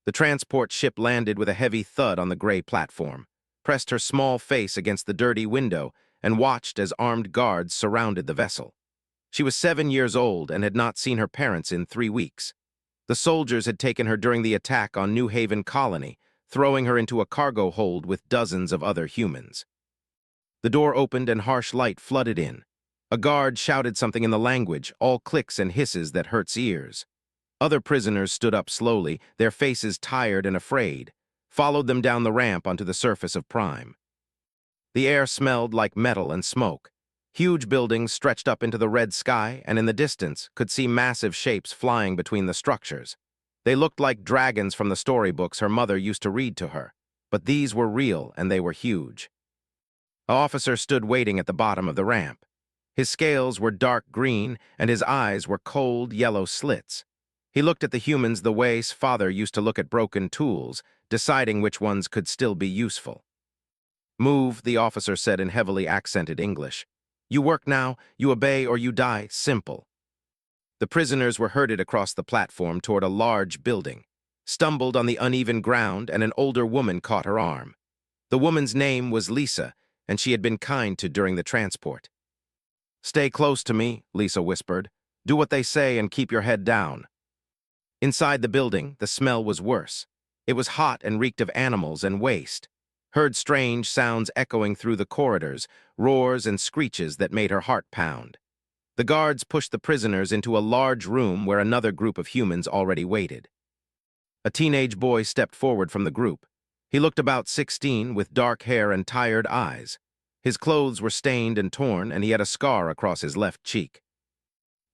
The transport ship landed with a heavy thud on the gray platform, pressed her small face against the dirty window, and watched as armed guards surrounded the vessel. She was 7 years old and had not seen her parents in 3 weeks. The soldiers had taken her during the attack on New Haven Colony, throwing her into a cargo hold with dozens of other humans. The door opened and harsh light flooded in. A guard shouted something in the language, all clicks and hisses that hurts ears. Other prisoners stood up slowly, their faces tired and afraid, followed them down the ramp onto the surface of Prime. The air smelled like metal and smoke. Huge buildings stretched up into the red sky, and in the distance could see massive shapes flying between the structures. They looked like dragons from the storybooks her mother used to read to her, but these were real and they were huge. An officer stood waiting at the bottom of the ramp. His scales were dark green, and his eyes were cold yellow slits. He looked at the humans the way his father used to look at broken tools, deciding which ones could still be useful. "Move," the officer said in heavily accented English. "You work now, you obey, or you die. Simple." The prisoners were herded across the platform toward a large building, stumbled on the uneven ground, and an older woman caught her arm. The woman's name was Lisa, and she had been kind to during the transport. "Stay close to me," Lisa whispered. "Do what they say and keep your head down." Inside the building, the smell was worse. It was hot and reeked of animals and waste. Heard strange sounds echoing through the corridors, roars and screeches that made her heart pound. The guards pushed the prisoners into a large room where another group of humans already waited. A teenage boy stepped forward from the group. He looked about 16 with dark hair and tired eyes. His clothes were stained and torn, and he had a scar across his left cheek.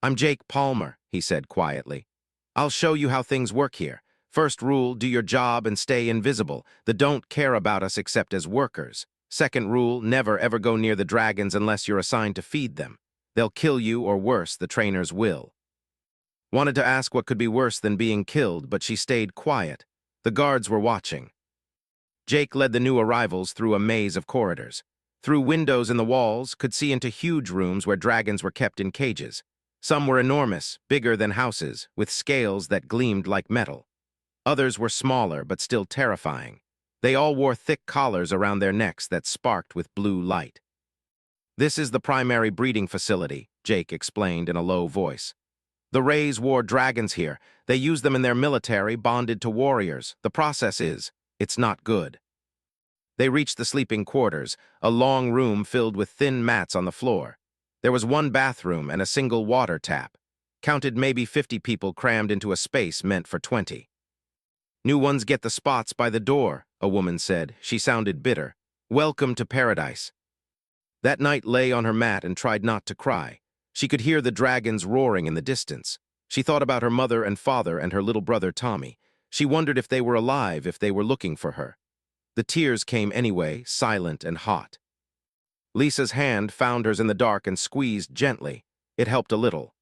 "I'm Jake Palmer," he said quietly. "I'll show you how things work here. First rule, do your job and stay invisible. They don't care about us except as workers. Second rule, never ever go near the dragons unless you're assigned to feed them. They'll kill you, or worse, the trainers will." Wanted to ask what could be worse than being killed, but she stayed quiet. The guards were watching. Jake led the new arrivals through a maze of corridors. Through windows in the walls, could see into huge rooms where dragons were kept in cages. Some were enormous, bigger than houses, with scales that gleamed like metal. Others were smaller, but still terrifying. They all wore thick collars around their necks that sparked with blue light. "This is the primary breeding facility," Jake explained in a low voice. "The Rays wore dragons here. They use them in their military, bonded to warriors. The process is, it's not good." They reached the sleeping quarters, a long room filled with thin mats on the floor. There was one bathroom and a single water tap. Counted maybe 50 people crammed into a space meant for 20. "New ones get the spots by the door," a woman said. She sounded bitter. "Welcome to paradise." That night lay on her mat and tried not to cry. She could hear the dragons roaring in the distance. She thought about her mother and father and her little brother Tommy. She wondered if they were alive, if they were looking for her. The tears came anyway, silent and hot. Lisa's hand found hers in the dark and squeezed gently. It helped a little.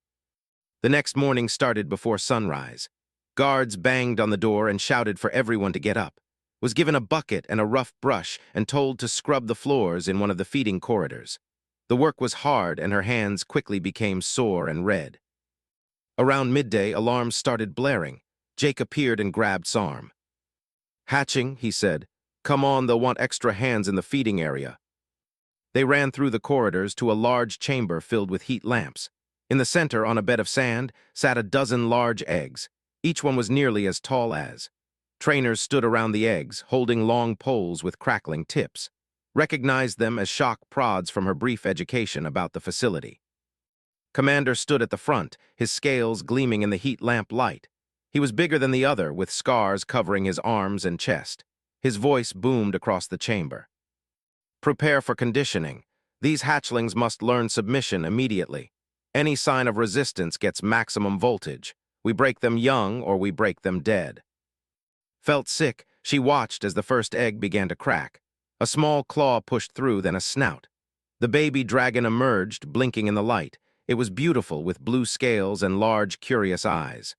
The next morning started before sunrise. Guards banged on the door and shouted for everyone to get up. Was given a bucket and a rough brush and told to scrub the floors in one of the feeding corridors. The work was hard and her hands quickly became sore and red. Around midday, alarms started blaring. Jake appeared and grabbed Sam's arm. "Hatching," he said. "Come on, they'll want extra hands in the feeding area." They ran through the corridors to a large chamber filled with heat lamps. In the center, on a bed of sand, sat a dozen large eggs. Each one was nearly as tall as. Trainers stood around the eggs, holding long poles with crackling tips. Recognized them as shock prods from her brief education about the facility. Commander stood at the front, his scales gleaming in the heat lamp light. He was bigger than the other, with scars covering his arms and chest. His voice boomed across the chamber. "Prepare for conditioning. These hatchlings must learn submission immediately. Any sign of resistance gets maximum voltage. We break them young or we break them dead." Felt sick, she watched as the first egg began to crack. A small claw pushed through, then a snout. The baby dragon emerged, blinking in the light. It was beautiful, with blue scales and large, curious eyes.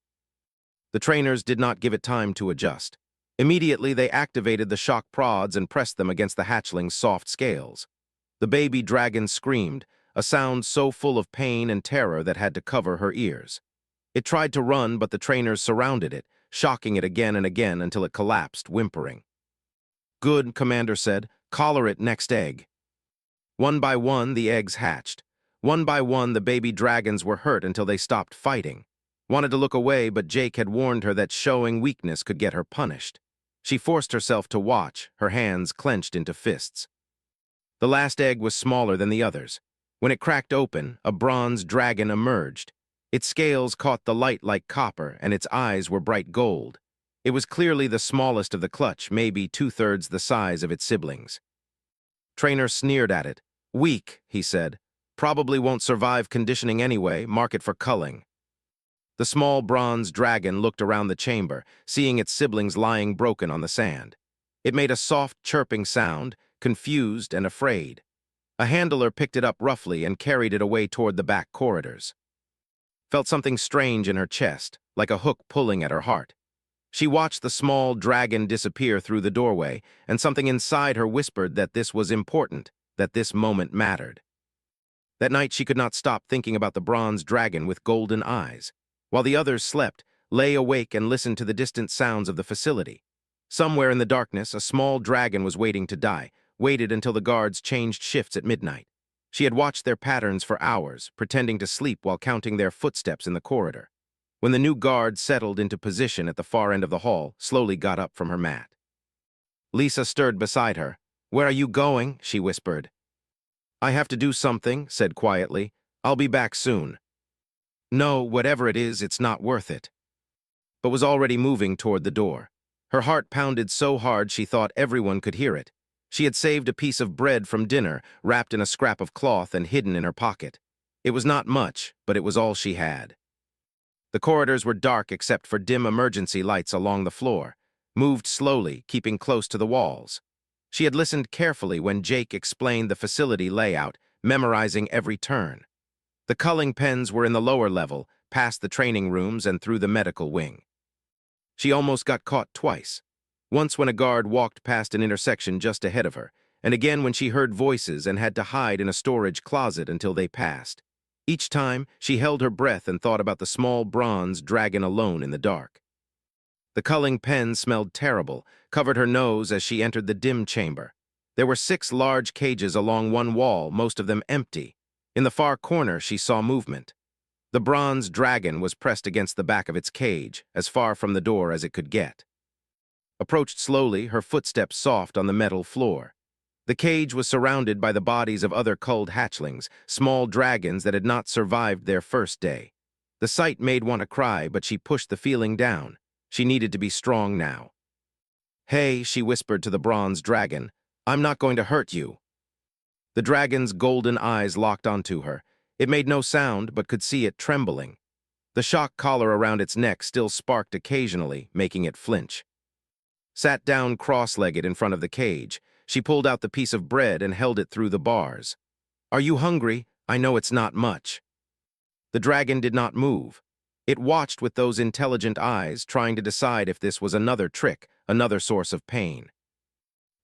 The trainers did not give it time to adjust. Immediately, they activated the shock prods and pressed them against the hatchling's soft scales. The baby dragon screamed, a sound so full of pain and terror that had to cover her ears. It tried to run, but the trainers surrounded it, shocking it again and again until it collapsed, whimpering. "Good," Commander said. "Collar it next egg." One by one, the eggs hatched. One by one, the baby dragons were hurt until they stopped fighting. Wanted to look away, but Jake had warned her that showing weakness could get her punished. She forced herself to watch, her hands clenched into fists. The last egg was smaller than the others. When it cracked open, a bronze dragon emerged. Its scales caught the light like copper, and its eyes were bright gold. It was clearly the smallest of the clutch, maybe two-thirds the size of its siblings. Trainer sneered at it. "Weak," he said. "Probably won't survive conditioning anyway, mark it for culling." The small bronze dragon looked around the chamber, seeing its siblings lying broken on the sand. It made a soft chirping sound, confused and afraid. A handler picked it up roughly and carried it away toward the back corridors. Felt something strange in her chest, like a hook pulling at her heart. She watched the small dragon disappear through the doorway, and something inside her whispered that this was important, that this moment mattered. That night she could not stop thinking about the bronze dragon with golden eyes. While the others slept, lay awake and listened to the distant sounds of the facility. Somewhere in the darkness, a small dragon was waiting to die, waited until the guards changed shifts at midnight. She had watched their patterns for hours, pretending to sleep while counting their footsteps in the corridor. When the new guard settled into position at the far end of the hall, slowly got up from her mat. Lisa stirred beside her. "Where are you going?" she whispered. "I have to do something," said quietly. "I'll be back soon." "No, whatever it is, it's not worth it." But was already moving toward the door. Her heart pounded so hard she thought everyone could hear it. She had saved a piece of bread from dinner, wrapped in a scrap of cloth and hidden in her pocket. It was not much, but it was all she had. The corridors were dark except for dim emergency lights along the floor, moved slowly, keeping close to the walls. She had listened carefully when Jake explained the facility layout, memorizing every turn. The culling pens were in the lower level, past the training rooms and through the medical wing. She almost got caught twice. Once when a guard walked past an intersection just ahead of her, and again when she heard voices and had to hide in a storage closet until they passed. Each time, she held her breath and thought about the small bronze dragon alone in the dark. The culling pen smelled terrible, covered her nose as she entered the dim chamber. There were 6 large cages along one wall, most of them empty. In the far corner, she saw movement. The bronze dragon was pressed against the back of its cage, as far from the door as it could get. Approached slowly, her footsteps soft on the metal floor. The cage was surrounded by the bodies of other culled hatchlings, small dragons that had not survived their first day. The sight made one cry, but she pushed the feeling down. She needed to be strong now. "Hey," she whispered to the bronze dragon, "I'm not going to hurt you." The dragon's golden eyes locked onto her. It made no sound, but could see it trembling. The shock collar around its neck still sparked occasionally, making it flinch. Sat down cross-legged in front of the cage. She pulled out the piece of bread and held it through the bars. "Are you hungry? I know it's not much." The dragon did not move. It watched with those intelligent eyes, trying to decide if this was another trick, another source of pain.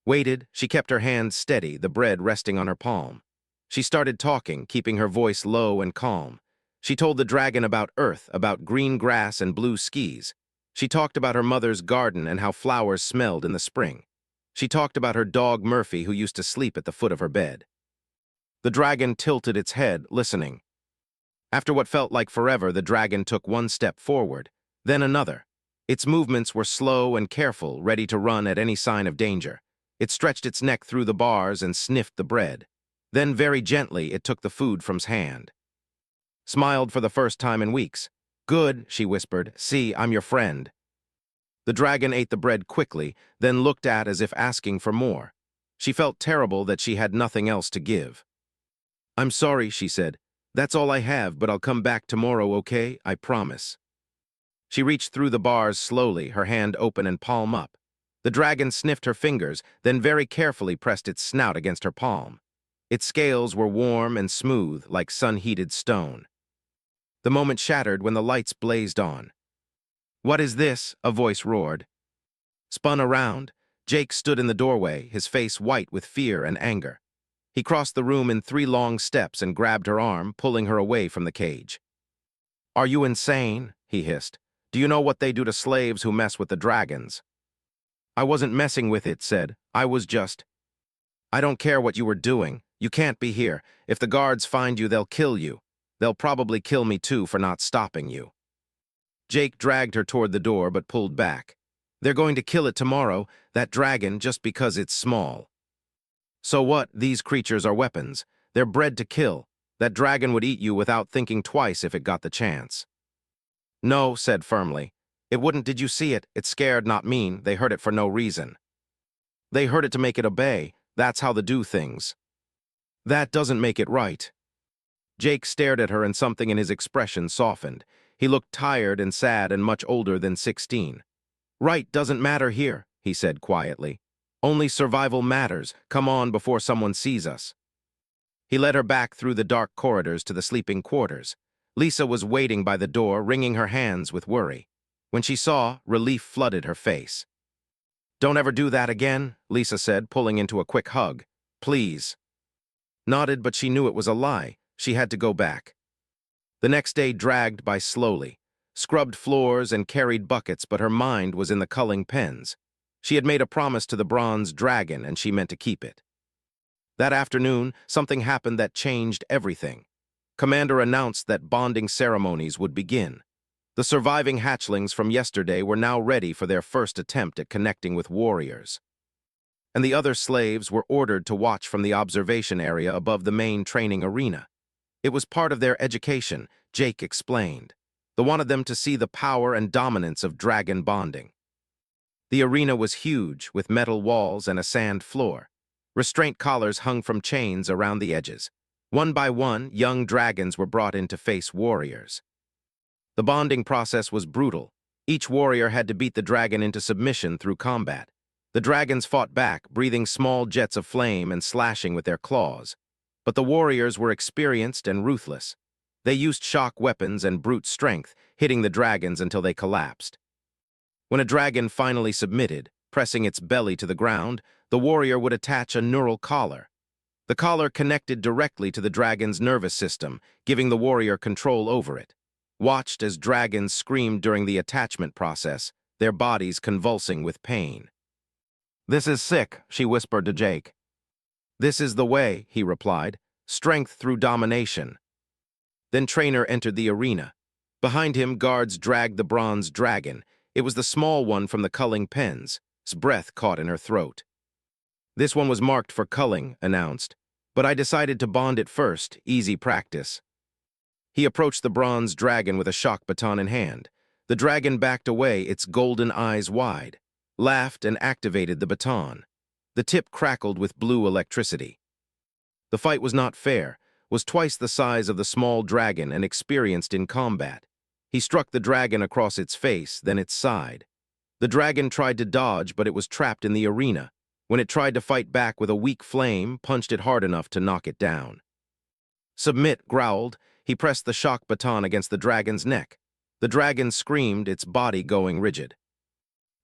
Waited, she kept her hand steady, the bread resting on her palm. She started talking, keeping her voice low and calm. She told the dragon about Earth, about green grass and blue skis. She talked about her mother's garden and how flowers smelled in the spring. She talked about her dog Murphy, who used to sleep at the foot of her bed. The dragon tilted its head, listening. After what felt like forever, the dragon took one step forward, then another. Its movements were slow and careful, ready to run at any sign of danger. It stretched its neck through the bars and sniffed the bread. Then, very gently, it took the food from his hand. Smiled for the first time in weeks. "Good," she whispered. "See, I'm your friend." The dragon ate the bread quickly, then looked at as if asking for more. She felt terrible that she had nothing else to give. "I'm sorry," she said. "That's all I have, but I'll come back tomorrow, okay? I promise." She reached through the bars slowly, her hand open and palm up. The dragon sniffed her fingers, then very carefully pressed its snout against her palm. Its scales were warm and smooth, like sun-heated stone. The moment shattered when the lights blazed on. "What is this?" a voice roared. Spun around, Jake stood in the doorway, his face white with fear and anger. He crossed the room in 3 long steps and grabbed her arm, pulling her away from the cage. "Are you insane?" he hissed. Do you know what they do to slaves who mess with the dragons? I wasn't messing with it, said. I was just... I don't care what you were doing. You can't be here. If the guards find you, they'll kill you. They'll probably kill me too for not stopping you. Jake dragged her toward the door but pulled back. They're going to kill it tomorrow, that dragon, just because it's small. So what? These creatures are weapons. They're bred to kill. That dragon would eat you without thinking twice if it got the chance. No, said firmly. It wouldn't. Did you see it? It's scared, not mean. They hurt it for no reason. They hurt it to make it obey. That's how they do things. That doesn't make it right. Jake stared at her and something in his expression softened. He looked tired and sad and much older than 16. Right doesn't matter here, he said quietly. Only survival matters. Come on before someone sees us. He led her back through the dark corridors to the sleeping quarters. Lisa was waiting by the door, wringing her hands with worry. When she saw, relief flooded her face. Don't ever do that again, Lisa said, pulling into a quick hug. Please. Nodded, but she knew it was a lie. She had to go back. The next day dragged by slowly. Scrubbed floors and carried buckets, but her mind was in the culling pens. She had made a promise to the bronze dragon, and she meant to keep it. That afternoon, something happened that changed everything. Commander announced that bonding ceremonies would begin. The surviving hatchlings from yesterday were now ready for their first attempt at connecting with warriors. And the other slaves were ordered to watch from the observation area above the main training arena. It was part of their education, Jake explained. They wanted them to see the power and dominance of dragon bonding. The arena was huge, with metal walls and a sand floor. Restraint collars hung from chains around the edges. One by one, young dragons were brought in to face warriors. The bonding process was brutal. Each warrior had to beat the dragon into submission through combat. The dragons fought back, breathing small jets of flame and slashing with their claws. But the warriors were experienced and ruthless. They used shock weapons and brute strength, hitting the dragons until they collapsed. When a dragon finally submitted, pressing its belly to the ground, the warrior would attach a neural collar. The collar connected directly to the dragon's nervous system, giving the warrior control over it. Watched as dragons screamed during the attachment process, their bodies convulsing with pain. This is sick, she whispered to Jake. This is the way, he replied. Strength through domination. Then Trainer entered the arena. Behind him, guards dragged the bronze dragon. It was the small one from the culling pens. His breath caught in her throat. This one was marked for culling, announced. But I decided to bond it first, easy practice. He approached the bronze dragon with a shock baton in hand. The dragon backed away, its golden eyes wide, laughed and activated the baton. The tip crackled with blue electricity. The fight was not fair, was twice the size of the small dragon and experienced in combat. He struck the dragon across its face, then its side. The dragon tried to dodge, but it was trapped in the arena. When it tried to fight back with a weak flame, punched it hard enough to knock it down. Submit, growled. He pressed the shock baton against the dragon's neck. The dragon screamed, its body going rigid.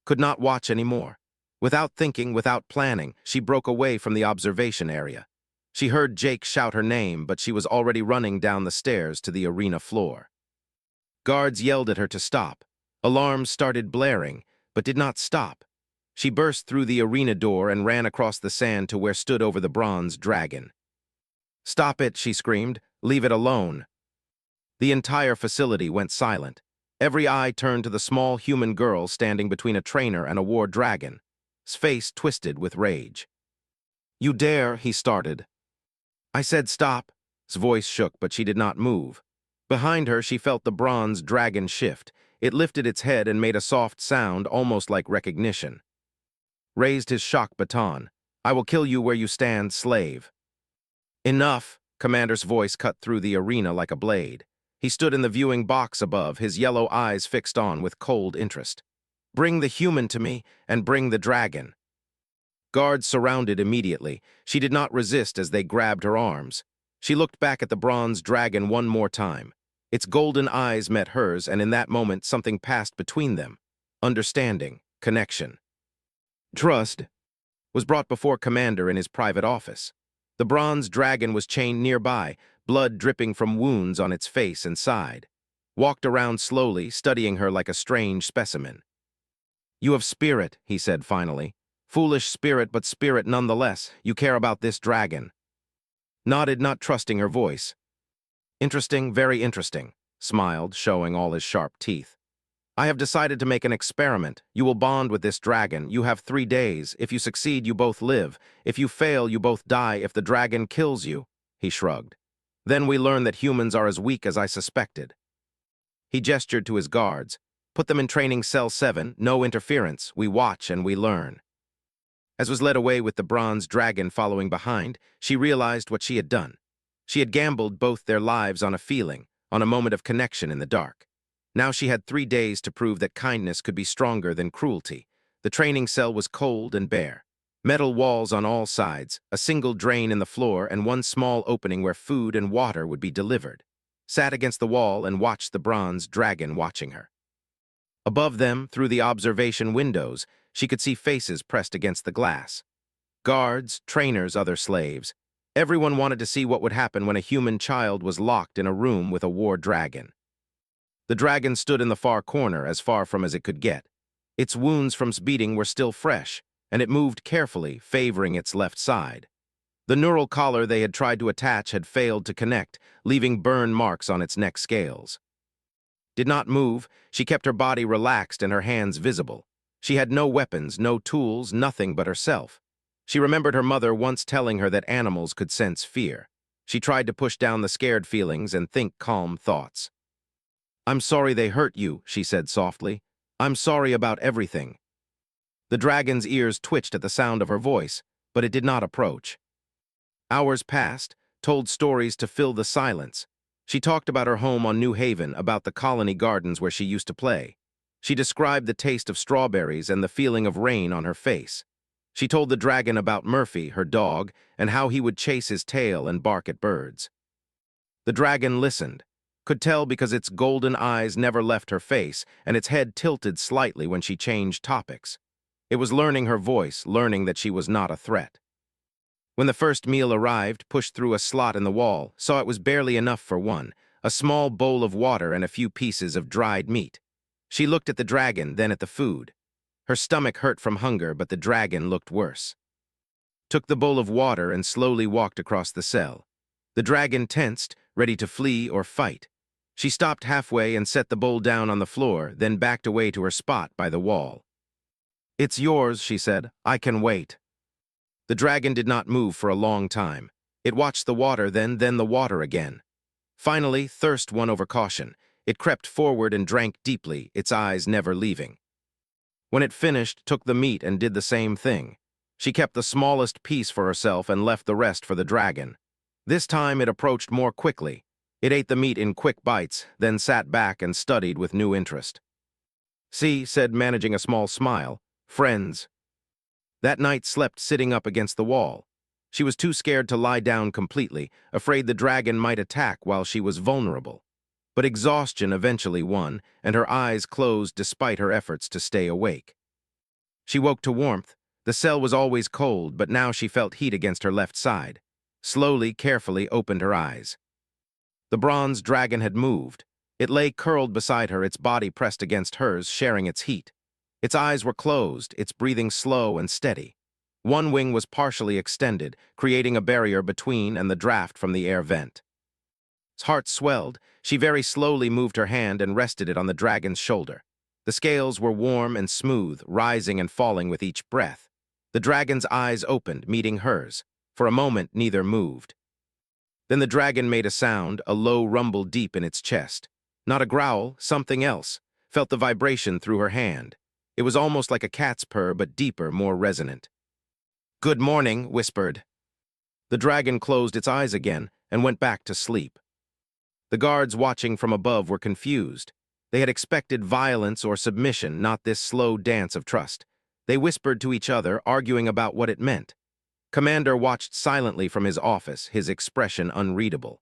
Could not watch anymore. Without thinking, without planning, she broke away from the observation area. She heard Jake shout her name, but she was already running down the stairs to the arena floor. Guards yelled at her to stop. Alarms started blaring, but did not stop. She burst through the arena door and ran across the sand to where stood over the bronze dragon. Stop it, she screamed. Leave it alone. The entire facility went silent. Every eye turned to the small human girl standing between a trainer and a war dragon. His face twisted with rage. You dare, he started. I said stop. His voice shook, but she did not move. Behind her, she felt the bronze dragon shift. It lifted its head and made a soft sound, almost like recognition. Raised his shock baton. I will kill you where you stand, slave. Enough, Commander's voice cut through the arena like a blade. He stood in the viewing box above, his yellow eyes fixed on with cold interest. Bring the human to me, and bring the dragon. Guards surrounded immediately. She did not resist as they grabbed her arms. She looked back at the bronze dragon one more time. Its golden eyes met hers, and in that moment something passed between them. Understanding, connection. Trust was brought before Commander in his private office. The bronze dragon was chained nearby, blood dripping from wounds on its face and side. walked around slowly, studying her like a strange specimen. "You have spirit," he said finally. "Foolish spirit, but spirit nonetheless. You care about this dragon." Nodded, not trusting her voice. "Interesting, very interesting," smiled, showing all his sharp teeth. "I have decided to make an experiment. You will bond with this dragon. You have 3 days. If you succeed, you both live. If you fail, you both die if the dragon kills you." He shrugged. "Then we learn that humans are as weak as I suspected." He gestured to his guards. "Put them in training cell 7, no interference. We watch and we learn." As was led away with the bronze dragon following behind, she realized what she had done. She had gambled both their lives on a feeling, on a moment of connection in the dark. Now she had 3 days to prove that kindness could be stronger than cruelty. The training cell was cold and bare. Metal walls on all sides, a single drain in the floor, and one small opening where food and water would be delivered. Sat against the wall and watched the bronze dragon watching her. Above them, through the observation windows, she could see faces pressed against the glass. Guards, trainers, other slaves. Everyone wanted to see what would happen when a human child was locked in a room with a war dragon. The dragon stood in the far corner, as far from as it could get. Its wounds from beating were still fresh, and it moved carefully, favoring its left side. The neural collar they had tried to attach had failed to connect, leaving burn marks on its neck scales. Did not move, she kept her body relaxed and her hands visible. She had no weapons, no tools, nothing but herself. She remembered her mother once telling her that animals could sense fear. She tried to push down the scared feelings and think calm thoughts. "I'm sorry they hurt you," she said softly. "I'm sorry about everything." The dragon's ears twitched at the sound of her voice, but it did not approach. Hours passed, told stories to fill the silence. She talked about her home on New Haven, about the colony gardens where she used to play. She described the taste of strawberries and the feeling of rain on her face. She told the dragon about Murphy, her dog, and how he would chase his tail and bark at birds. The dragon listened, could tell because its golden eyes never left her face, and its head tilted slightly when she changed topics. It was learning her voice, learning that she was not a threat. When the first meal arrived, pushed through a slot in the wall, saw it was barely enough for one, a small bowl of water and a few pieces of dried meat. She looked at the dragon, then at the food. Her stomach hurt from hunger, but the dragon looked worse. Took the bowl of water and slowly walked across the cell. The dragon tensed, ready to flee or fight. She stopped halfway and set the bowl down on the floor, then backed away to her spot by the wall. "It's yours," she said. "I can wait." The dragon did not move for a long time. It watched the water, then the water again. Finally, thirst won over caution. It crept forward and drank deeply, its eyes never leaving. When it finished, took the meat and did the same thing. She kept the smallest piece for herself and left the rest for the dragon. This time it approached more quickly. It ate the meat in quick bites, then sat back and studied with new interest. "See," said, managing a small smile, "friends." That night slept sitting up against the wall. She was too scared to lie down completely, afraid the dragon might attack while she was vulnerable. But exhaustion eventually won, and her eyes closed despite her efforts to stay awake. She woke to warmth. The cell was always cold, but now she felt heat against her left side. Slowly, carefully opened her eyes. The bronze dragon had moved. It lay curled beside her, its body pressed against hers, sharing its heat. Its eyes were closed, its breathing slow and steady. One wing was partially extended, creating a barrier between and the draft from the air vent. Its heart swelled. She very slowly moved her hand and rested it on the dragon's shoulder. The scales were warm and smooth, rising and falling with each breath. The dragon's eyes opened, meeting hers. For a moment, neither moved. Then the dragon made a sound, a low rumble deep in its chest. Not a growl, something else. Felt the vibration through her hand. It was almost like a cat's purr, but deeper, more resonant. "Good morning," whispered. The dragon closed its eyes again and went back to sleep. The guards watching from above were confused. They had expected violence or submission, not this slow dance of trust. They whispered to each other, arguing about what it meant. Commander watched silently from his office, his expression unreadable.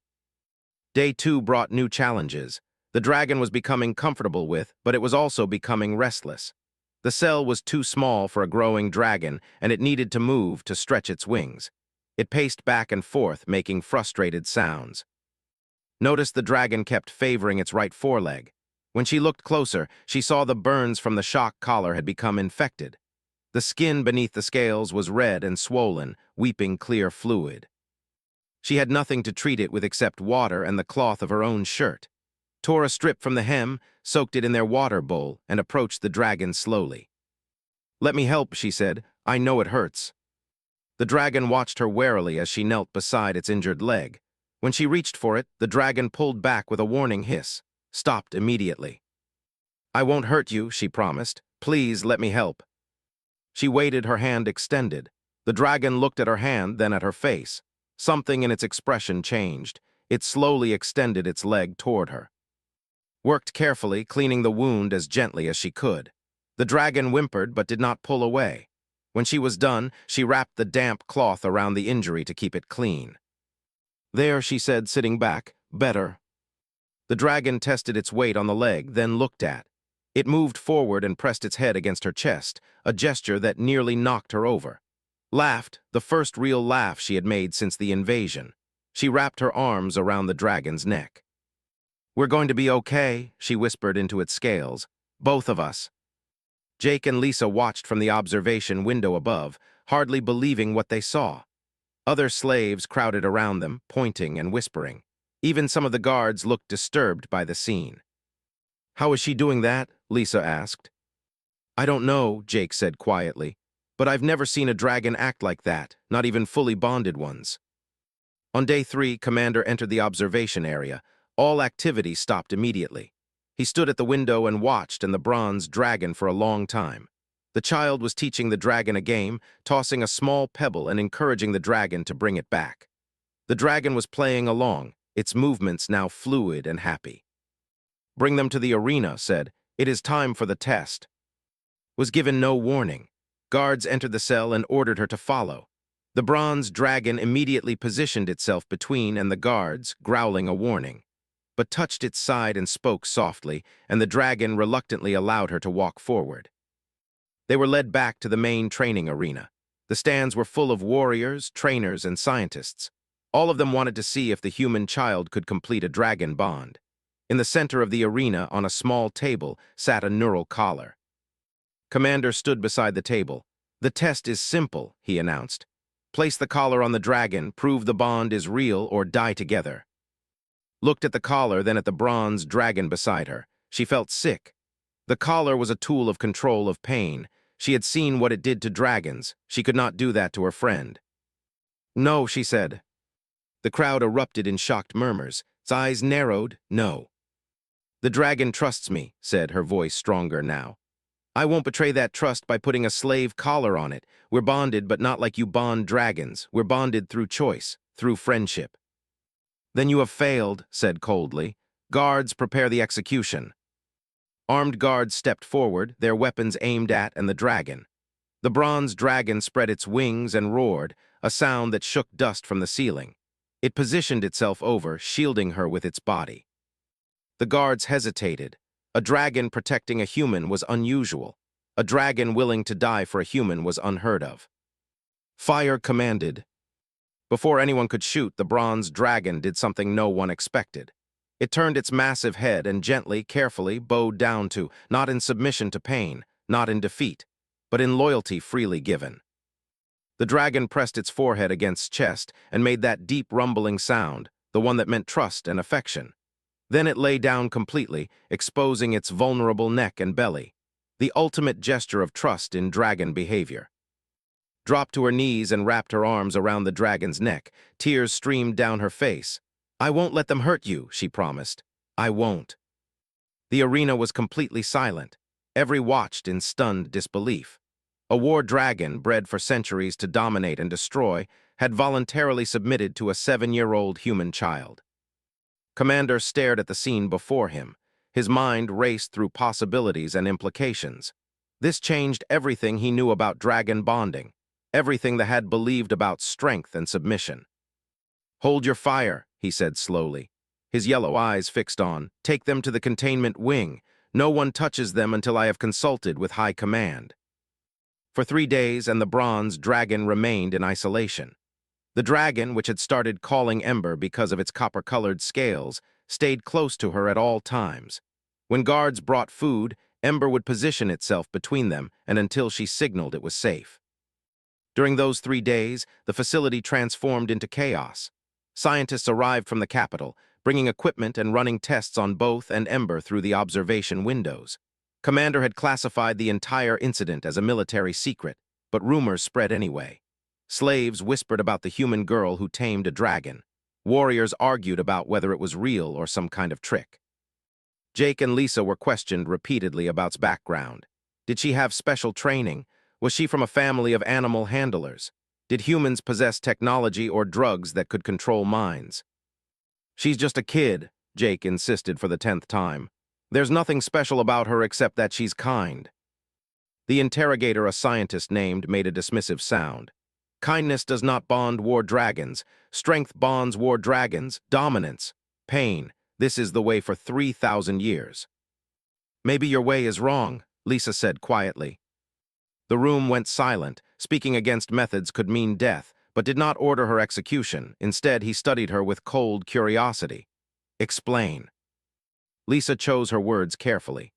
Day 2 brought new challenges. The dragon was becoming comfortable with, but it was also becoming restless. The cell was too small for a growing dragon, and it needed to move to stretch its wings. It paced back and forth, making frustrated sounds. Notice the dragon kept favoring its right foreleg. When she looked closer, she saw the burns from the shock collar had become infected. The skin beneath the scales was red and swollen, weeping clear fluid. She had nothing to treat it with except water and the cloth of her own shirt. Tore a strip from the hem, soaked it in their water bowl, and approached the dragon slowly. "Let me help," she said. "I know it hurts." The dragon watched her warily as she knelt beside its injured leg. When she reached for it, the dragon pulled back with a warning hiss, stopped immediately. "I won't hurt you," she promised. "Please let me help." She waited, her hand extended. The dragon looked at her hand, then at her face. Something in its expression changed. It slowly extended its leg toward her. Worked carefully, cleaning the wound as gently as she could. The dragon whimpered but did not pull away. When she was done, she wrapped the damp cloth around the injury to keep it clean. "There," she said, sitting back. "Better." The dragon tested its weight on the leg, then looked at. It moved forward and pressed its head against her chest, a gesture that nearly knocked her over. Laughed, the first real laugh she had made since the invasion. She wrapped her arms around the dragon's neck. "We're going to be okay," she whispered into its scales. "Both of us." Jake and Lisa watched from the observation window above, hardly believing what they saw. Other slaves crowded around them, pointing and whispering. Even some of the guards looked disturbed by the scene. "How is she doing that?" Lisa asked. "I don't know," Jake said quietly, "but I've never seen a dragon act like that, not even fully bonded ones." On day 3, Commander entered the observation area. All activity stopped immediately. He stood at the window and watched the bronze dragon for a long time. The child was teaching the dragon a game, tossing a small pebble and encouraging the dragon to bring it back. The dragon was playing along, its movements now fluid and happy. "Bring them to the arena," said. "It is time for the test." Was given no warning. Guards entered the cell and ordered her to follow. The bronze dragon immediately positioned itself between and the guards, growling a warning, but touched its side and spoke softly, and the dragon reluctantly allowed her to walk forward. They were led back to the main training arena. The stands were full of warriors, trainers, and scientists. All of them wanted to see if the human child could complete a dragon bond. In the center of the arena, on a small table, sat a neural collar. Commander stood beside the table. "The test is simple," he announced. "Place the collar on the dragon, prove the bond is real, or die together." Looked at the collar, then at the bronze dragon beside her. She felt sick. The collar was a tool of control of pain. She had seen what it did to dragons. She could not do that to her friend. "No," she said. The crowd erupted in shocked murmurs. Its eyes narrowed. "No." "The dragon trusts me," said, her voice stronger now. "I won't betray that trust by putting a slave collar on it. We're bonded, but not like you bond dragons. We're bonded through choice, through friendship." "Then you have failed," said coldly. "Guards, prepare the execution." Armed guards stepped forward, their weapons aimed at the dragon. The bronze dragon spread its wings and roared, a sound that shook dust from the ceiling. It positioned itself over, shielding her with its body. The guards hesitated. A dragon protecting a human was unusual. A dragon willing to die for a human was unheard of. "Fire," commanded. Before anyone could shoot, the bronze dragon did something no one expected. It turned its massive head and gently, carefully bowed down to, not in submission to pain, not in defeat, but in loyalty freely given. The dragon pressed its forehead against chest and made that deep rumbling sound, the one that meant trust and affection. Then it lay down completely, exposing its vulnerable neck and belly, the ultimate gesture of trust in dragon behavior. Dropped to her knees and wrapped her arms around the dragon's neck. Tears streamed down her face. "I won't let them hurt you," she promised. "I won't." The arena was completely silent. Every watched in stunned disbelief. A war dragon, bred for centuries to dominate and destroy, had voluntarily submitted to a 7-year-old human child. Commander stared at the scene before him. His mind raced through possibilities and implications. This changed everything he knew about dragon bonding, everything that had believed about strength and submission. "Hold your fire," he said slowly, his yellow eyes fixed on. "Take them to the containment wing. No one touches them until I have consulted with High Command." For 3 days, the bronze dragon remained in isolation. The dragon, which had started calling Ember because of its copper-colored scales, stayed close to her at all times. When guards brought food, Ember would position itself between them and until she signaled it was safe. During those 3 days, the facility transformed into chaos. Scientists arrived from the capital, bringing equipment and running tests on both and Ember through the observation windows. Commander had classified the entire incident as a military secret, but rumors spread anyway. Slaves whispered about the human girl who tamed a dragon. Warriors argued about whether it was real or some kind of trick. Jake and Lisa were questioned repeatedly about its background. Did she have special training? Was she from a family of animal handlers? Did humans possess technology or drugs that could control minds? "She's just a kid," Jake insisted for the 10th time. "There's nothing special about her except that she's kind." The interrogator, a scientist named, made a dismissive sound. "Kindness does not bond war dragons. Strength bonds war dragons. Dominance. Pain. This is the way for 3,000 years." "Maybe your way is wrong," Lisa said quietly. The room went silent. Speaking against methods could mean death, but did not order her execution. Instead, he studied her with cold curiosity. "Explain." Lisa chose her words carefully.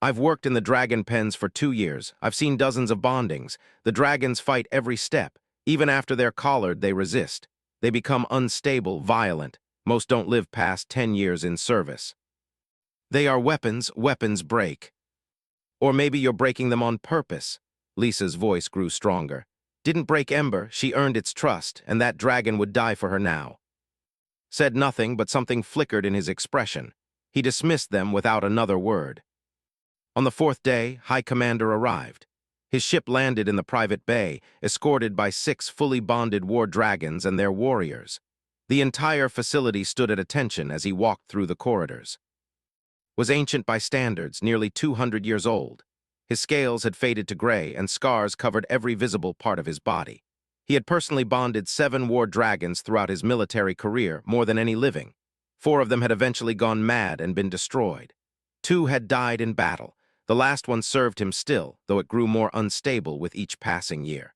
"I've worked in the dragon pens for 2 years. I've seen dozens of bondings. The dragons fight every step. Even after they're collared, they resist. They become unstable, violent. Most don't live past 10 years in service. They are weapons. Weapons break. Or maybe you're breaking them on purpose." Lisa's voice grew stronger. "Didn't break Ember. She earned its trust, and that dragon would die for her now." Said nothing, but something flickered in his expression. He dismissed them without another word. On the 4th day, High Commander arrived. His ship landed in the private bay, escorted by 6 fully bonded war dragons and their warriors. The entire facility stood at attention as he walked through the corridors. Was ancient by standards, nearly 200 years old. His scales had faded to gray, and scars covered every visible part of his body. He had personally bonded 7 war dragons throughout his military career, more than any living. 4 of them had eventually gone mad and been destroyed. 2 had died in battle. The last one served him still, though it grew more unstable with each passing year.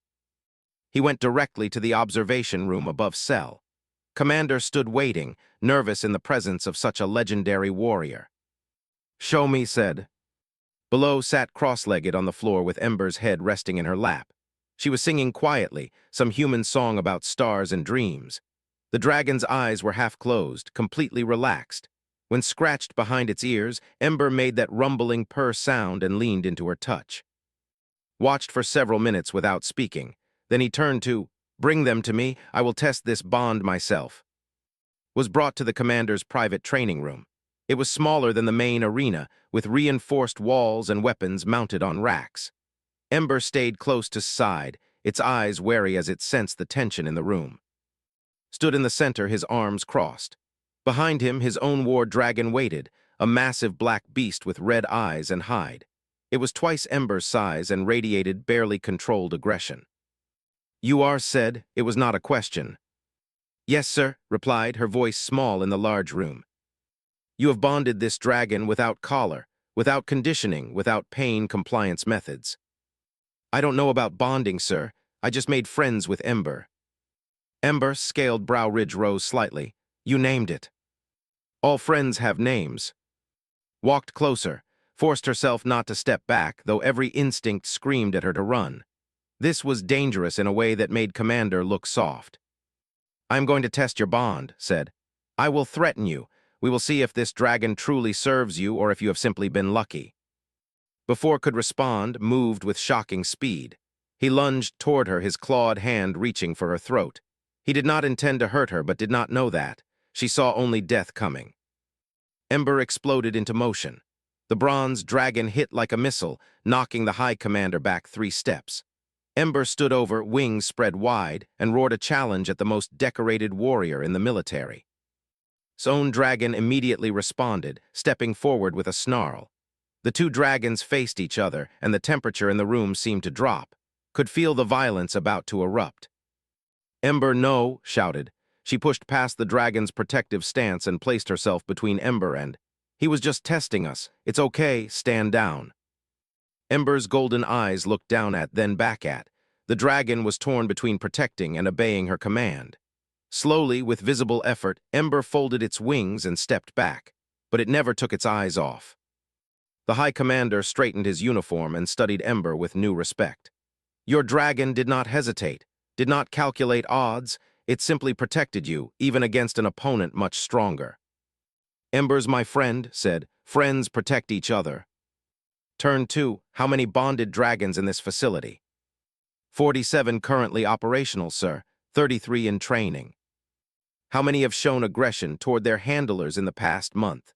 He went directly to the observation room above Cell. Commander stood waiting, nervous in the presence of such a legendary warrior. "Show me," said. Below sat cross-legged on the floor with Ember's head resting in her lap. She was singing quietly, some human song about stars and dreams. The dragon's eyes were half closed, completely relaxed. When scratched behind its ears, Ember made that rumbling purr sound and leaned into her touch. Watched for several minutes without speaking. Then he turned to, "Bring them to me. I will test this bond myself." Was brought to the commander's private training room. It was smaller than the main arena, with reinforced walls and weapons mounted on racks. Ember stayed close to his side, its eyes wary as it sensed the tension in the room. Stood in the center, his arms crossed. Behind him, his own war dragon waited, a massive black beast with red eyes and hide. It was twice Ember's size and radiated barely controlled aggression. "You are," said. It was not a question. "Yes, sir," replied, her voice small in the large room. "You have bonded this dragon without collar, without conditioning, without pain compliance methods." "I don't know about bonding, sir. I just made friends with Ember." Ember's scaled brow ridge rose slightly. "You named it." "All friends have names." Walked closer, forced herself not to step back, though every instinct screamed at her to run. This was dangerous in a way that made Commander look soft. "I'm going to test your bond," said. "I will threaten you. We will see if this dragon truly serves you or if you have simply been lucky." Before could respond, moved with shocking speed. He lunged toward her, his clawed hand reaching for her throat. He did not intend to hurt her, but did not know that. She saw only death coming. Ember exploded into motion. The bronze dragon hit like a missile, knocking the High Commander back 3 steps. Ember stood over, wings spread wide, and roared a challenge at the most decorated warrior in the military. His own dragon immediately responded, stepping forward with a snarl. The 2 dragons faced each other, and the temperature in the room seemed to drop. Could feel the violence about to erupt. "Ember, no," shouted. She pushed past the dragon's protective stance and placed herself between Ember and, "He was just testing us. It's okay, stand down." Ember's golden eyes looked down at, then back at. The dragon was torn between protecting and obeying her command. Slowly, with visible effort, Ember folded its wings and stepped back, but it never took its eyes off. The High Commander straightened his uniform and studied Ember with new respect. Your dragon did not hesitate, did not calculate odds, it simply protected you, even against an opponent much stronger. Ember's my friend, said. Friends protect each other. Turn 2. How many bonded dragons in this facility? 47 currently operational, sir. 33 in training. How many have shown aggression toward their handlers in the past month?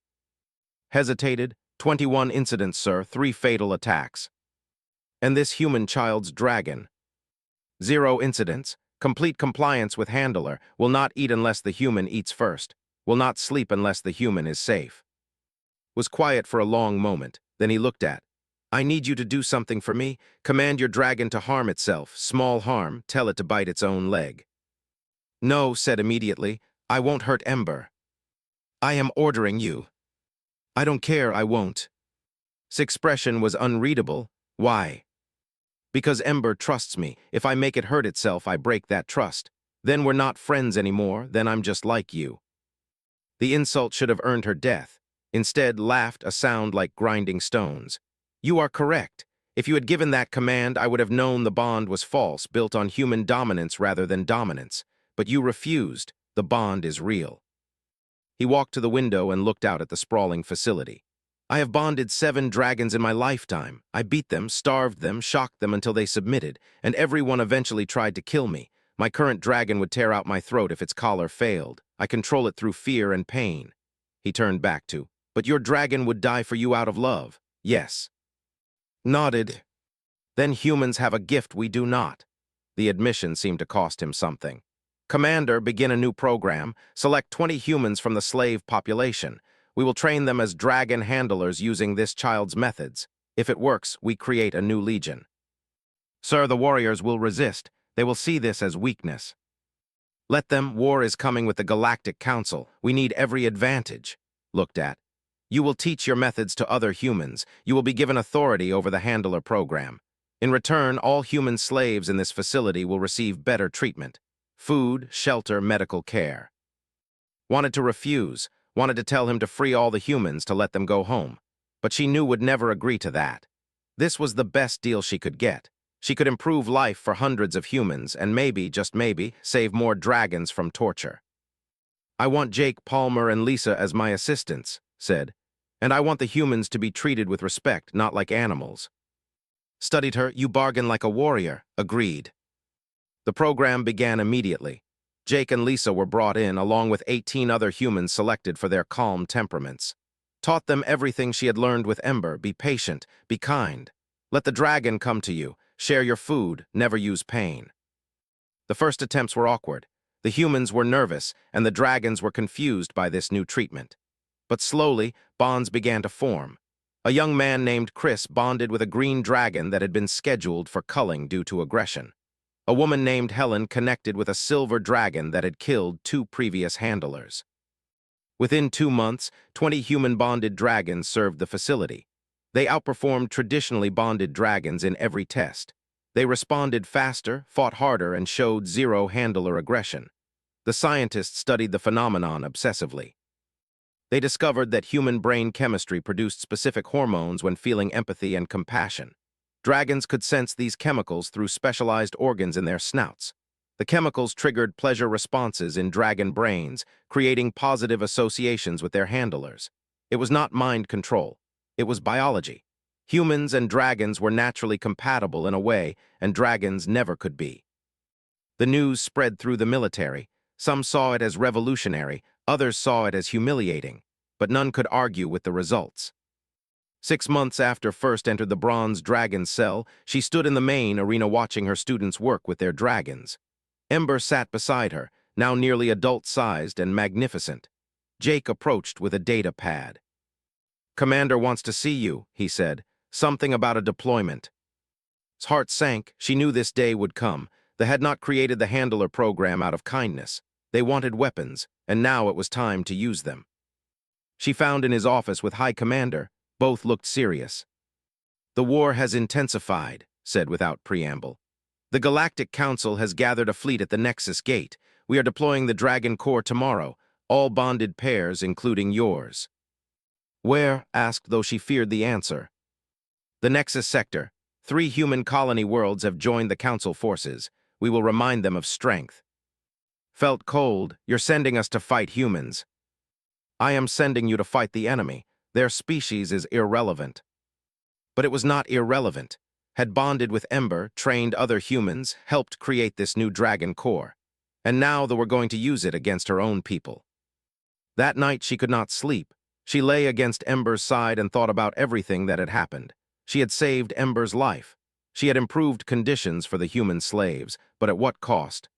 Hesitated. 21 incidents, sir. 3 fatal attacks. And this human child's dragon? 0 incidents. Complete compliance with handler. Will not eat unless the human eats first. Will not sleep unless the human is safe. Was quiet for a long moment. Then he looked at. I need you to do something for me. Command your dragon to harm itself. Small harm. Tell it to bite its own leg. No, said immediately. I won't hurt Ember. I am ordering you. I don't care, I won't. His expression was unreadable. Why? Because Ember trusts me. If I make it hurt itself, I break that trust. Then we're not friends anymore, then I'm just like you. The insult should have earned her death. Instead, laughed a sound like grinding stones. You are correct. If you had given that command, I would have known the bond was false, built on human dominance rather than dominance. But you refused. The bond is real. He walked to the window and looked out at the sprawling facility. I have bonded 7 dragons in my lifetime. I beat them, starved them, shocked them until they submitted, and everyone eventually tried to kill me. My current dragon would tear out my throat if its collar failed. I control it through fear and pain. He turned back to, but your dragon would die for you out of love. Yes. Nodded. Then humans have a gift we do not. The admission seemed to cost him something. Commander, begin a new program. Select 20 humans from the slave population. We will train them as dragon handlers using this child's methods. If it works, we create a new legion. Sir, the warriors will resist. They will see this as weakness. Let them. War is coming with the Galactic Council. We need every advantage. Looked at. You will teach your methods to other humans. You will be given authority over the handler program. In return, all human slaves in this facility will receive better treatment. Food, shelter, medical care. Wanted to refuse, wanted to tell him to free all the humans to let them go home. But she knew would never agree to that. This was the best deal she could get. She could improve life for hundreds of humans and maybe, just maybe, save more dragons from torture. I want Jake, Palmer, and Lisa as my assistants, said. And I want the humans to be treated with respect, not like animals. Studied her. You bargain like a warrior. Agreed. The program began immediately. Jake and Lisa were brought in, along with 18 other humans selected for their calm temperaments. Taught them everything she had learned with Ember. Be patient, be kind. Let the dragon come to you. Share your food, never use pain. The first attempts were awkward. The humans were nervous, and the dragons were confused by this new treatment. But slowly, bonds began to form. A young man named Chris bonded with a green dragon that had been scheduled for culling due to aggression. A woman named Helen connected with a silver dragon that had killed 2 previous handlers. Within 2 months, 20 human-bonded dragons served the facility. They outperformed traditionally bonded dragons in every test. They responded faster, fought harder, and showed 0 handler aggression. The scientists studied the phenomenon obsessively. They discovered that human brain chemistry produced specific hormones when feeling empathy and compassion. Dragons could sense these chemicals through specialized organs in their snouts. The chemicals triggered pleasure responses in dragon brains, creating positive associations with their handlers. It was not mind control. It was biology. Humans and dragons were naturally compatible in a way, and dragons never could be. The news spread through the military. Some saw it as revolutionary, others saw it as humiliating, but none could argue with the results. 6 months after First entered the bronze dragon cell, she stood in the main arena watching her students work with their dragons. Ember sat beside her, now nearly adult-sized and magnificent. Jake approached with a data pad. Commander wants to see you, he said. Something about a deployment. His heart sank. She knew this day would come. They had not created the handler program out of kindness. They wanted weapons, and now it was time to use them. She found in his office with High Commander. Both looked serious. The war has intensified, said without preamble. The Galactic Council has gathered a fleet at the Nexus Gate. We are deploying the Dragon Core tomorrow, all bonded pairs, including yours. Where? Asked, though she feared the answer. The Nexus Sector. 3 human colony worlds have joined the Council forces. We will remind them of strength. Felt cold. You're sending us to fight humans. I am sending you to fight the enemy. Their species is irrelevant. But it was not irrelevant. Had bonded with Ember, trained other humans, helped create this new Dragon Core. And now they were going to use it against her own people. That night she could not sleep. She lay against Ember's side and thought about everything that had happened. She had saved Ember's life. She had improved conditions for the human slaves, but at what cost?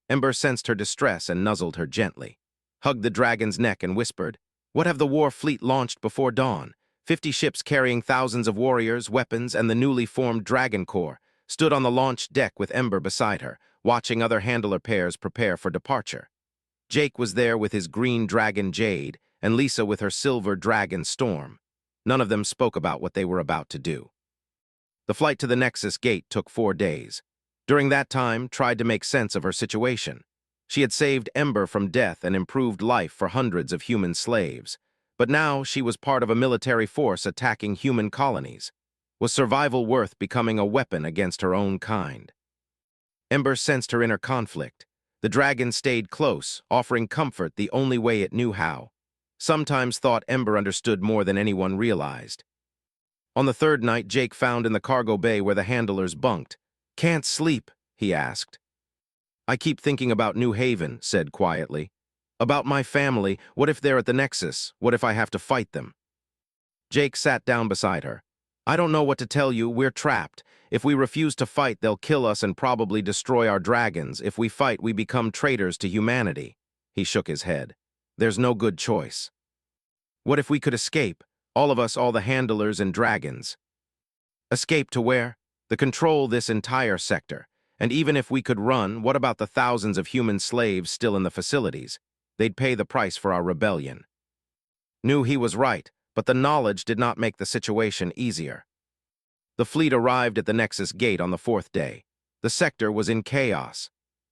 Ember sensed her distress and nuzzled her gently, hugged the dragon's neck and whispered, "What have the war fleet launched before dawn? 50 ships carrying thousands of warriors, weapons, and the newly formed Dragon Corps stood on the launch deck with Ember beside her, watching other handler pairs prepare for departure. Jake was there with his green dragon Jade, and Lisa with her silver dragon Storm. None of them spoke about what they were about to do. The flight to the Nexus Gate took 4 days. During that time, tried to make sense of her situation. She had saved Ember from death and improved life for hundreds of human slaves. But now she was part of a military force attacking human colonies. Was survival worth becoming a weapon against her own kind? Ember sensed her inner conflict. The dragon stayed close, offering comfort the only way it knew how. Sometimes thought Ember understood more than anyone realized. On the 3rd night, Jake found in the cargo bay where the handlers bunked. "Can't sleep?" he asked. "I keep thinking about New Haven," said quietly. "About my family. What if they're at the Nexus? What if I have to fight them?" Jake sat down beside her. "I don't know what to tell you. We're trapped. If we refuse to fight, they'll kill us and probably destroy our dragons. If we fight, we become traitors to humanity." He shook his head. "There's no good choice." "What if we could escape? All of us, all the handlers and dragons." "Escape to where?" "The control this entire sector. And even if we could run, what about the thousands of human slaves still in the facilities? They'd pay the price for our rebellion." Knew he was right, but the knowledge did not make the situation easier. The fleet arrived at the Nexus Gate on the 4th day. The sector was in chaos.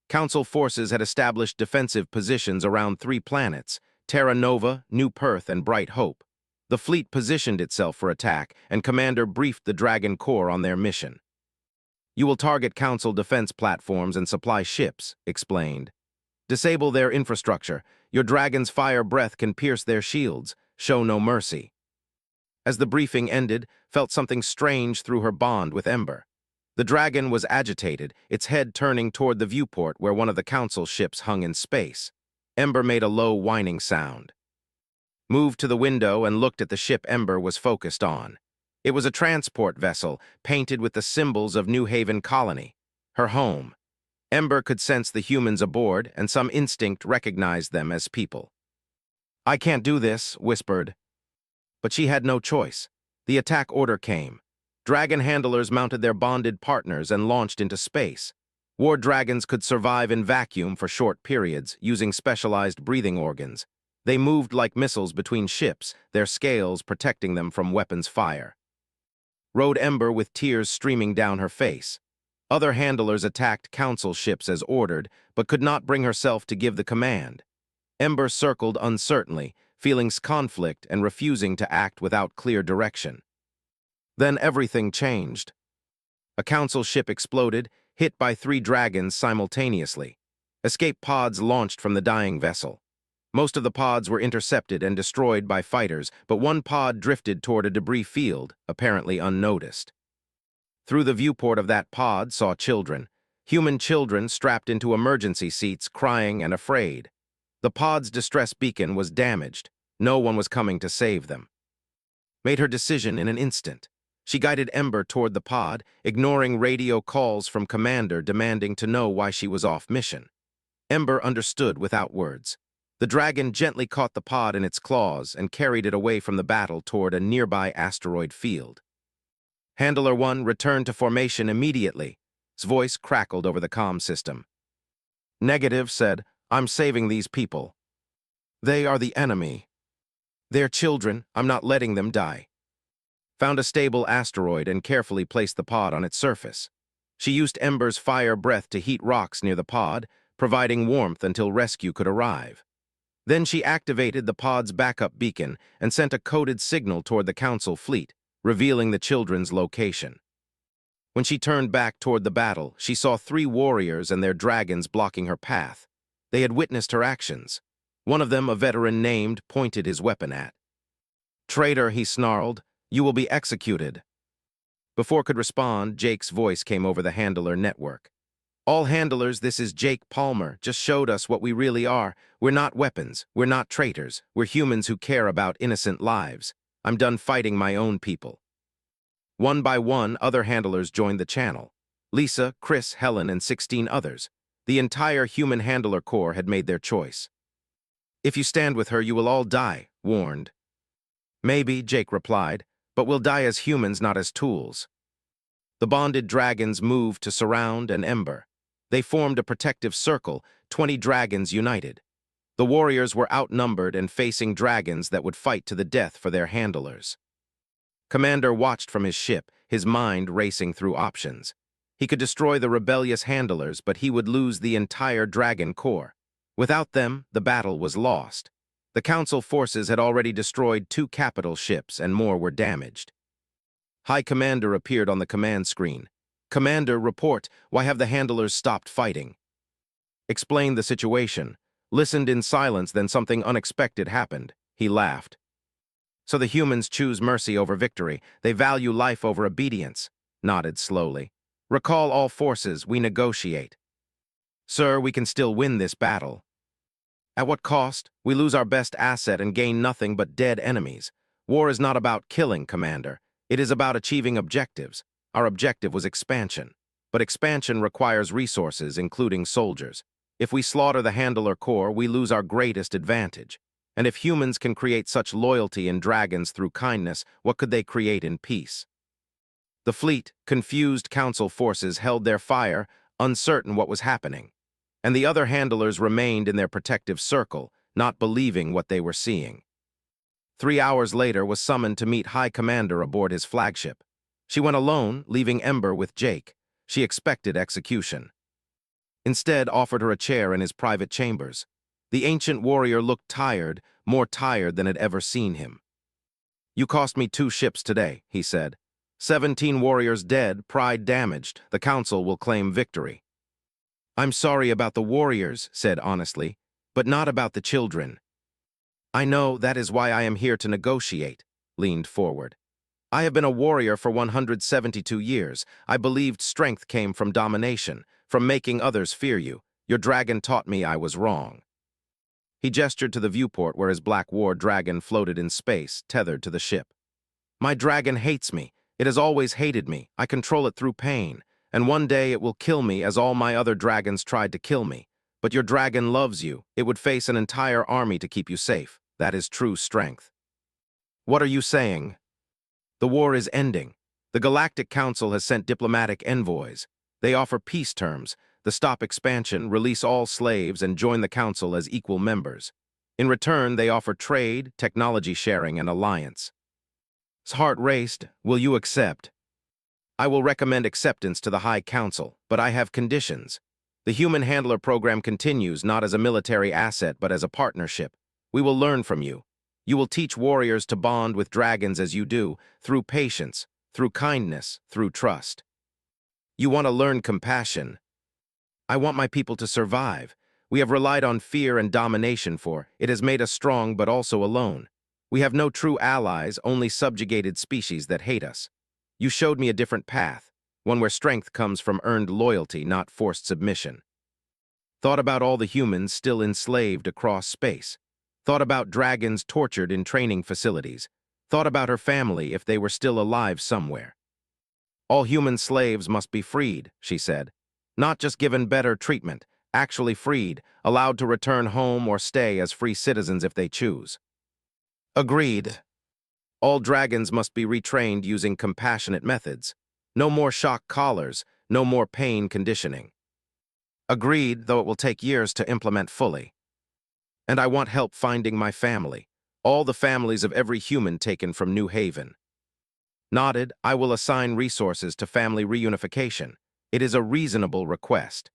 Council forces had established defensive positions around 3 planets, Terra Nova, New Perth, and Bright Hope. The fleet positioned itself for attack, and Commander briefed the Dragon Corps on their mission. "You will target Council defense platforms and supply ships," explained. "Disable their infrastructure. Your dragon's fire breath can pierce their shields. Show no mercy." As the briefing ended, felt something strange through her bond with Ember. The dragon was agitated, its head turning toward the viewport where one of the Council ships hung in space. Ember made a low whining sound. Moved to the window and looked at the ship Ember was focused on. It was a transport vessel, painted with the symbols of New Haven Colony, her home. Ember could sense the humans aboard, and some instinct recognized them as people. "I can't do this," whispered. But she had no choice. The attack order came. Dragon handlers mounted their bonded partners and launched into space. War dragons could survive in vacuum for short periods, using specialized breathing organs. They moved like missiles between ships, their scales protecting them from weapons fire. Rode Ember with tears streaming down her face. Other handlers attacked Council ships as ordered, but could not bring herself to give the command. Ember circled uncertainly, feeling conflict and refusing to act without clear direction. Then everything changed. A Council ship exploded, hit by 3 dragons simultaneously. Escape pods launched from the dying vessel. Most of the pods were intercepted and destroyed by fighters, but one pod drifted toward a debris field, apparently unnoticed. Through the viewport of that pod saw children. Human children strapped into emergency seats, crying and afraid. The pod's distress beacon was damaged. No one was coming to save them. Made her decision in an instant. She guided Ember toward the pod, ignoring radio calls from Commander demanding to know why she was off mission. Ember understood without words. The dragon gently caught the pod in its claws and carried it away from the battle toward a nearby asteroid field. "Handler 1 returned to formation immediately." His voice crackled over the comm system. "Negative," said. "I'm saving these people. They are the enemy. They're children. I'm not letting them die." Found a stable asteroid and carefully placed the pod on its surface. She used Ember's fire breath to heat rocks near the pod, providing warmth until rescue could arrive. Then she activated the pod's backup beacon and sent a coded signal toward the Council fleet, revealing the children's location. When she turned back toward the battle, she saw 3 warriors and their dragons blocking her path. They had witnessed her actions. One of them, a veteran named, pointed his weapon at. "Traitor," he snarled, "you will be executed." Before could respond, Jake's voice came over the handler network. "All handlers, this is Jake Palmer, just showed us what we really are. We're not weapons, we're not traitors, we're humans who care about innocent lives. I'm done fighting my own people." One by one, other handlers joined the channel. Lisa, Chris, Helen, and 16 others. The entire human handler corps had made their choice. "If you stand with her, you will all die," warned. "Maybe," Jake replied, "but we'll die as humans, not as tools." The bonded dragons moved to surround and ember. They formed a protective circle, 20 dragons united. The warriors were outnumbered and facing dragons that would fight to the death for their handlers. Commander watched from his ship, his mind racing through options. He could destroy the rebellious handlers, but he would lose the entire dragon corps. Without them, the battle was lost. The Council forces had already destroyed 2 capital ships, and more were damaged. High Commander appeared on the command screen. "Commander, report. Why have the handlers stopped fighting?" Explained the situation. Listened in silence, then something unexpected happened. He laughed. "So the humans choose mercy over victory. They value life over obedience." Nodded slowly. "Recall all forces. We negotiate." "Sir, we can still win this battle." "At what cost? We lose our best asset and gain nothing but dead enemies. War is not about killing, Commander. It is about achieving objectives. Our objective was expansion. But expansion requires resources, including soldiers. If we slaughter the handler corps, we lose our greatest advantage. And if humans can create such loyalty in dragons through kindness, what could they create in peace?" The fleet, confused Council forces held their fire, uncertain what was happening. And the other handlers remained in their protective circle, not believing what they were seeing. 3 hours later was summoned to meet High Commander aboard his flagship. She went alone, leaving Ember with Jake. She expected execution. Instead, offered her a chair in his private chambers. The ancient warrior looked tired, more tired than had ever seen him. "You cost me 2 ships today," he said. 17 warriors dead, pride damaged. The Council will claim victory." "I'm sorry about the warriors," said honestly, "but not about the children." "I know, that is why I am here to negotiate," leaned forward. "I have been a warrior for 172 years. I believed strength came from domination, from making others fear you. Your dragon taught me I was wrong." He gestured to the viewport where his black war dragon floated in space, tethered to the ship. "My dragon hates me. It has always hated me. I control it through pain. And one day it will kill me as all my other dragons tried to kill me. But your dragon loves you. It would face an entire army to keep you safe. That is true strength." "What are you saying?" "The war is ending. The Galactic Council has sent diplomatic envoys. They offer peace terms, the stop expansion, release all slaves, and join the Council as equal members. In return, they offer trade, technology sharing, and alliance." His heart raced. "Will you accept?" "I will recommend acceptance to the High Council, but I have conditions. The Human Handler program continues not as a military asset but as a partnership. We will learn from you. You will teach warriors to bond with dragons as you do, through patience, through kindness, through trust. You want to learn compassion. I want my people to survive. We have relied on fear and domination for it has made us strong but also alone. We have no true allies, only subjugated species that hate us. You showed me a different path, one where strength comes from earned loyalty, not forced submission. Thought about all the humans still enslaved across space. Thought about dragons tortured in training facilities. Thought about her family if they were still alive somewhere. All human slaves must be freed, she said. Not just given better treatment, actually freed, allowed to return home or stay as free citizens if they choose. Agreed. All dragons must be retrained using compassionate methods. No more shock collars, no more pain conditioning. Agreed, though it will take years to implement fully. And I want help finding my family, all the families of every human taken from New Haven. Nodded, I will assign resources to family reunification. It is a reasonable request.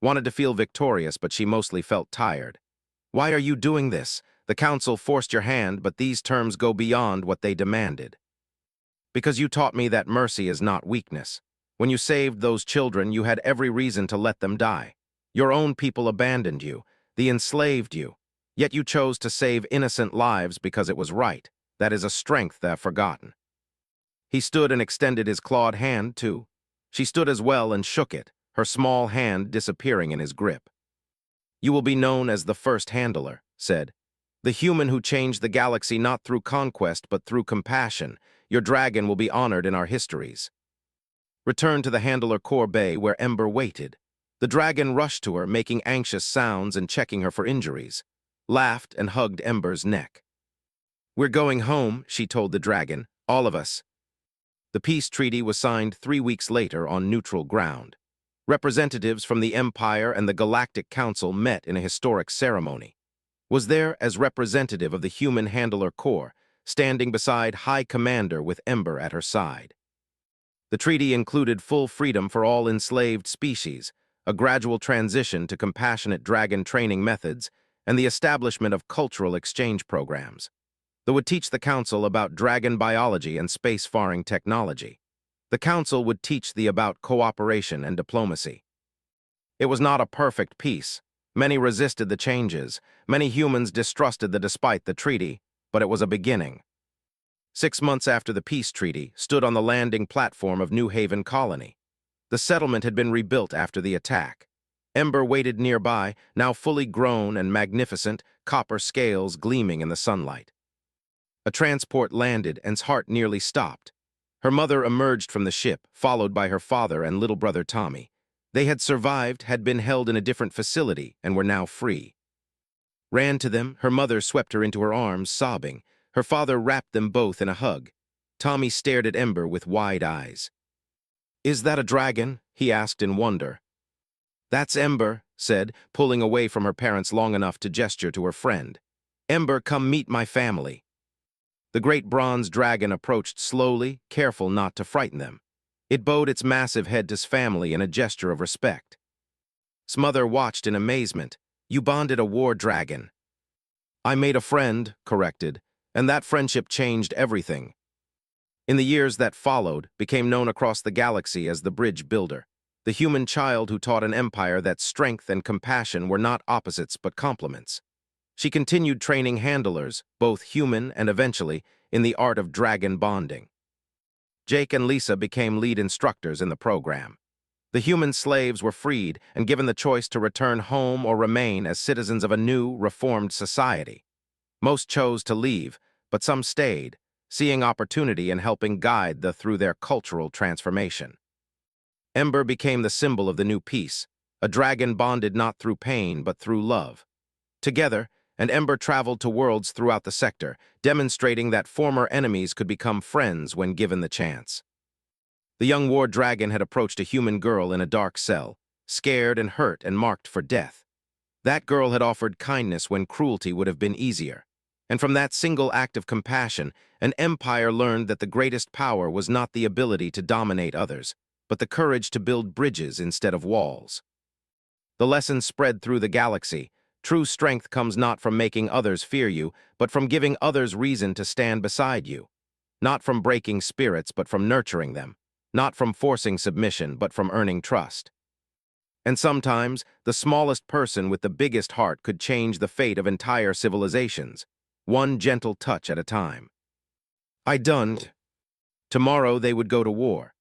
Wanted to feel victorious, but she mostly felt tired. "Why are you doing this? The council forced your hand, but these terms go beyond what they demanded. Because you taught me that mercy is not weakness. When you saved those children, you had every reason to let them die. Your own people abandoned you. They enslaved you. Yet you chose to save innocent lives because it was right. That is a strength they have forgotten." He stood and extended his clawed hand, too. She stood as well and shook it, her small hand disappearing in his grip. "You will be known as the first handler," said. "The human who changed the galaxy not through conquest but through compassion. Your dragon will be honored in our histories." Return to the handler core bay where Ember waited. The dragon rushed to her, making anxious sounds and checking her for injuries. Laughed and hugged Ember's neck. "We're going home," she told the dragon. "All of us." The peace treaty was signed 3 weeks later on neutral ground. Representatives from the Empire and the Galactic Council met in a historic ceremony. Was there as representative of the human handler core, standing beside High Commander with Ember at her side. The treaty included full freedom for all enslaved species, a gradual transition to compassionate dragon training methods, and the establishment of cultural exchange programs. They would teach the Council about dragon biology and space-faring technology. The Council would teach the about cooperation and diplomacy. It was not a perfect peace. Many resisted the changes. Many humans distrusted despite the treaty, but it was a beginning. 6 months after the peace treaty, stood on the landing platform of New Haven Colony. The settlement had been rebuilt after the attack. Ember waited nearby, now fully grown and magnificent, copper scales gleaming in the sunlight. A transport landed, and's heart nearly stopped. Her mother emerged from the ship, followed by her father and little brother Tommy. They had survived, had been held in a different facility, and were now free. Ran to them, her mother swept her into her arms, sobbing. Her father wrapped them both in a hug. Tommy stared at Ember with wide eyes. "Is that a dragon?" he asked in wonder. "That's Ember," said, pulling away from her parents long enough to gesture to her friend. "Ember, come meet my family." The great bronze dragon approached slowly, careful not to frighten them. It bowed its massive head to his family in a gesture of respect. Smother watched in amazement. "You bonded a war dragon." "I made a friend," corrected, "and that friendship changed everything." In the years that followed, became known across the galaxy as the Bridge Builder, the human child who taught an empire that strength and compassion were not opposites but complements. She continued training handlers, both human and eventually, in the art of dragon bonding. Jake and Lisa became lead instructors in the program. The human slaves were freed and given the choice to return home or remain as citizens of a new, reformed society. Most chose to leave, but some stayed, seeing opportunity and helping guide them through their cultural transformation. Ember became the symbol of the new peace, a dragon bonded not through pain but through love. Together, and Ember traveled to worlds throughout the sector, demonstrating that former enemies could become friends when given the chance. The young war dragon had approached a human girl in a dark cell, scared and hurt and marked for death. That girl had offered kindness when cruelty would have been easier. And from that single act of compassion, an empire learned that the greatest power was not the ability to dominate others, but the courage to build bridges instead of walls. The lesson spread through the galaxy. True strength comes not from making others fear you, but from giving others reason to stand beside you. Not from breaking spirits, but from nurturing them. Not from forcing submission, but from earning trust. And sometimes, the smallest person with the biggest heart could change the fate of entire civilizations, one gentle touch at a time. I dunned. Tomorrow they would go to war,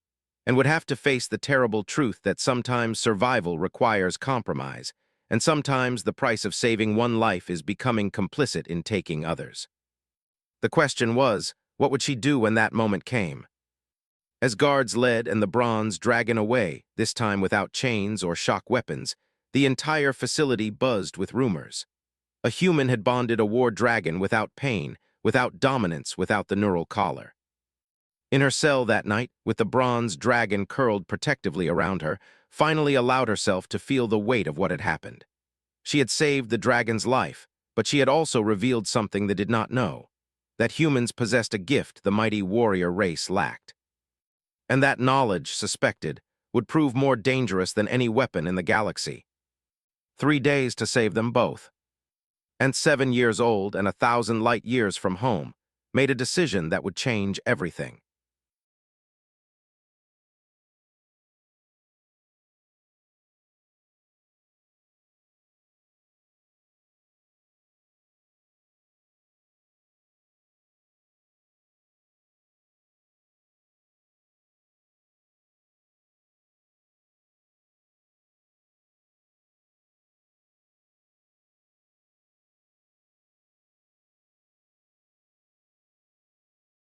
and would have to face the terrible truth that sometimes survival requires compromise, and sometimes the price of saving one life is becoming complicit in taking others. The question was, what would she do when that moment came? As guards led and the bronze dragon away, this time without chains or shock weapons, the entire facility buzzed with rumors. A human had bonded a war dragon without pain, without dominance, without the neural collar. In her cell that night, with the bronze dragon curled protectively around her, finally allowed herself to feel the weight of what had happened. She had saved the dragon's life, but she had also revealed something they did not know, that humans possessed a gift the mighty warrior race lacked. And that knowledge, suspected, would prove more dangerous than any weapon in the galaxy. 3 days to save them both. And 7 years old and 1,000 light years from home, made a decision that would change everything.